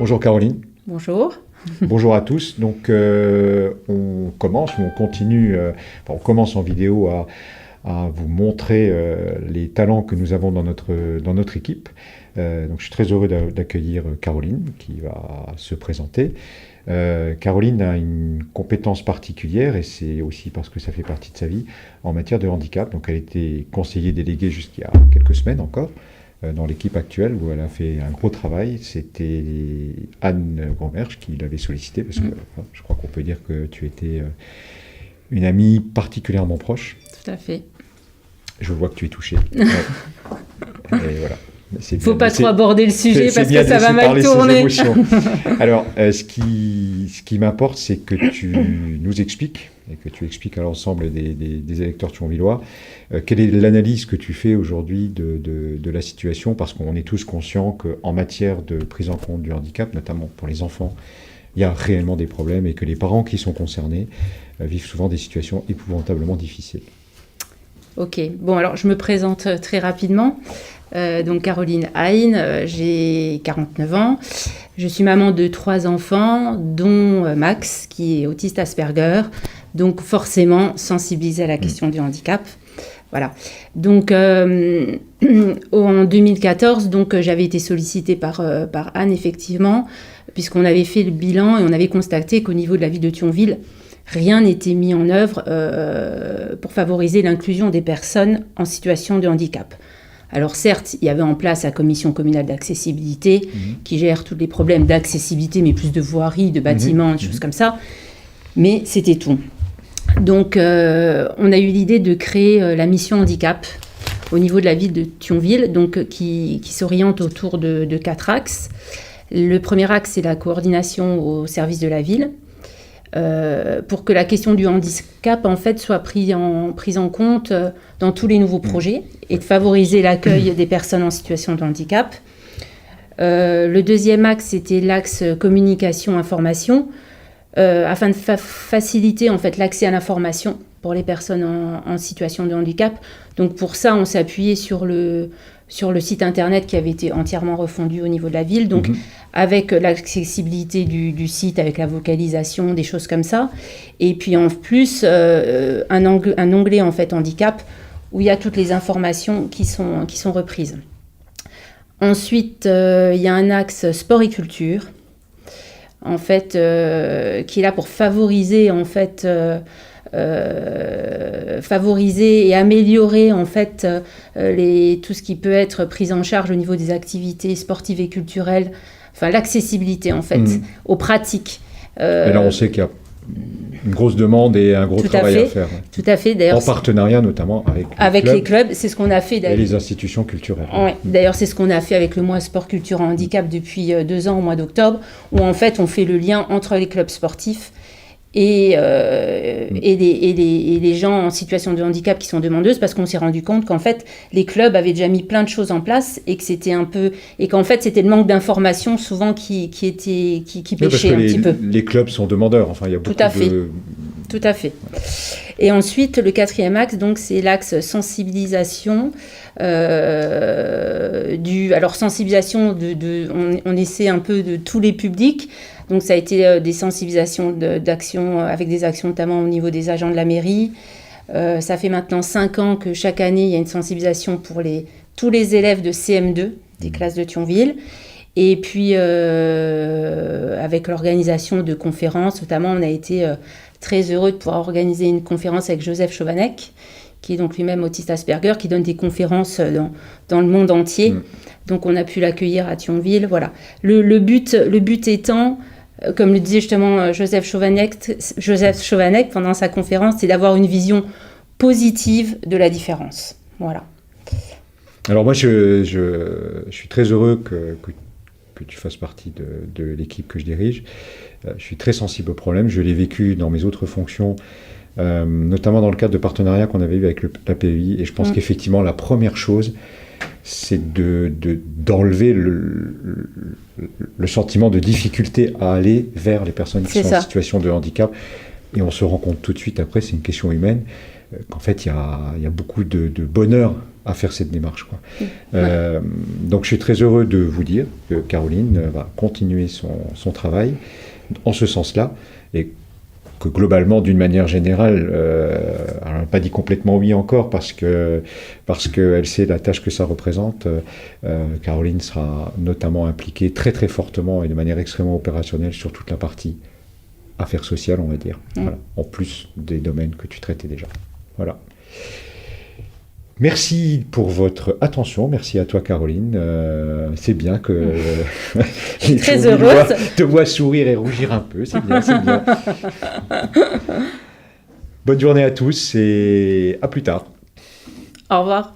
Bonjour Caroline. Bonjour. Bonjour à tous. Donc on continue, on commence en vidéo à vous montrer les talents que nous avons dans notre équipe. Donc je suis très heureux d'accueillir Caroline qui va se présenter. Caroline a une compétence particulière et c'est aussi parce que ça fait partie de sa vie en matière de handicap. Donc elle était conseillère déléguée jusqu'il y a quelques semaines encore dans l'équipe actuelle où elle a fait un gros travail. C'était Anne Grosmersch qui l'avait sollicité parce que je crois qu'on peut dire que tu étais une amie particulièrement proche. Tout à fait. Je vois que tu es touchée. Ouais. Et voilà. Il ne faut pas trop aborder le sujet parce que ça va mal tourner. Alors, ce qui m'importe, c'est que tu nous expliques, et que tu expliques à l'ensemble des électeurs thionvillois, quelle est l'analyse que tu fais aujourd'hui de la situation, parce qu'on est tous conscients qu'en matière de prise en compte du handicap, notamment pour les enfants, il y a réellement des problèmes et que les parents qui sont concernés vivent souvent des situations épouvantablement difficiles. Ok, bon alors je me présente très rapidement. Donc Caroline Hein, j'ai 49 ans, je suis maman de 3 enfants, dont Max qui est autiste Asperger, donc forcément sensibilisée à la question du handicap. Voilà. Donc en 2014, donc j'avais été sollicitée par Anne effectivement, puisqu'on avait fait le bilan et on avait constaté qu'au niveau de la ville de Thionville, rien n'était mis en œuvre pour favoriser l'inclusion des personnes en situation de handicap. Alors certes, il y avait en place la commission communale d'accessibilité qui gère tous les problèmes d'accessibilité, mais plus de voirie, de bâtiments, des choses comme ça. Mais c'était tout. Donc on a eu l'idée de créer la mission handicap au niveau de la ville de Thionville, donc, qui s'oriente autour de 4 axes. Le premier axe, c'est la coordination au service de la ville. Pour que la question du handicap en fait soit prise en compte dans tous les nouveaux projets et de favoriser l'accueil des personnes en situation de handicap. Le deuxième axe, c'était l'axe communication-information afin de faciliter en fait l'accès à l'information pour les personnes en situation de handicap. Donc pour ça, on s'est appuyé sur le site internet qui avait été entièrement refondu au niveau de la ville, donc avec l'accessibilité du site, avec la vocalisation, des choses comme ça. Et puis en plus, un onglet en fait handicap où il y a toutes les informations qui sont reprises. Ensuite, il y a un axe sport et culture, en fait, qui est là pour favoriser en fait. Favoriser et améliorer en fait tout ce qui peut être pris en charge au niveau des activités sportives et culturelles, enfin l'accessibilité en fait aux pratiques. Et là on sait qu'il y a une grosse demande et un gros travail à faire. Tout à fait. D'ailleurs, en partenariat notamment avec les clubs, c'est ce qu'on a fait. Et les institutions culturelles. Ouais. D'ailleurs, c'est ce qu'on a fait avec le mois sport culture et handicap depuis 2 ans au mois d'octobre, où en fait on fait le lien entre les clubs sportifs et les gens en situation de handicap qui sont demandeuses, parce qu'on s'est rendu compte qu'en fait les clubs avaient déjà mis plein de choses en place et que c'était et qu'en fait c'était le manque d'information souvent qui pêchait un petit peu. Les clubs sont demandeurs, enfin il y a beaucoup Tout à fait. Et ensuite le 4e axe, donc c'est l'axe sensibilisation. Sensibilisation on essaie un peu de tous les publics. Donc ça a été des sensibilisations d'actions, avec des actions notamment au niveau des agents de la mairie. Ça fait maintenant 5 ans que chaque année, il y a une sensibilisation pour tous les élèves de CM2 des classes de Thionville. Et puis, avec l'organisation de conférences, notamment, on a été très heureux de pouvoir organiser une conférence avec Joseph Chovanec, qui est donc lui-même autiste Asperger, qui donne des conférences dans le monde entier. Donc on a pu l'accueillir à Thionville. Voilà. Le but étant, comme le disait justement Joseph Chovanec pendant sa conférence, c'est d'avoir une vision positive de la différence. Voilà. Alors moi, je suis très heureux que tu fasses partie de l'équipe que je dirige. Je suis très sensible au problème. Je l'ai vécu dans mes autres fonctions, notamment dans le cadre de partenariats qu'on avait eu avec l'APEI. Et je pense qu'effectivement, la première chose, c'est d'enlever le sentiment de difficulté à aller vers les personnes qui sont en situation de handicap. Et on se rend compte tout de suite après, c'est une question humaine, qu'en fait, il y a beaucoup de bonheur à faire cette démarche, quoi. Donc je suis très heureux de vous dire que Caroline va continuer son travail en ce sens-là, et que globalement, d'une manière générale, elle n'a pas dit complètement oui encore parce qu'elle sait la tâche que ça représente. Caroline sera notamment impliquée très très fortement et de manière extrêmement opérationnelle sur toute la partie affaires sociales, on va dire, voilà, en plus des domaines que tu traitais déjà. Voilà. Merci pour votre attention, merci à toi Caroline. C'est bien que les très heureuse. te voient sourire et rougir un peu, c'est bien, c'est bien. Bonne journée à tous et à plus tard. Au revoir.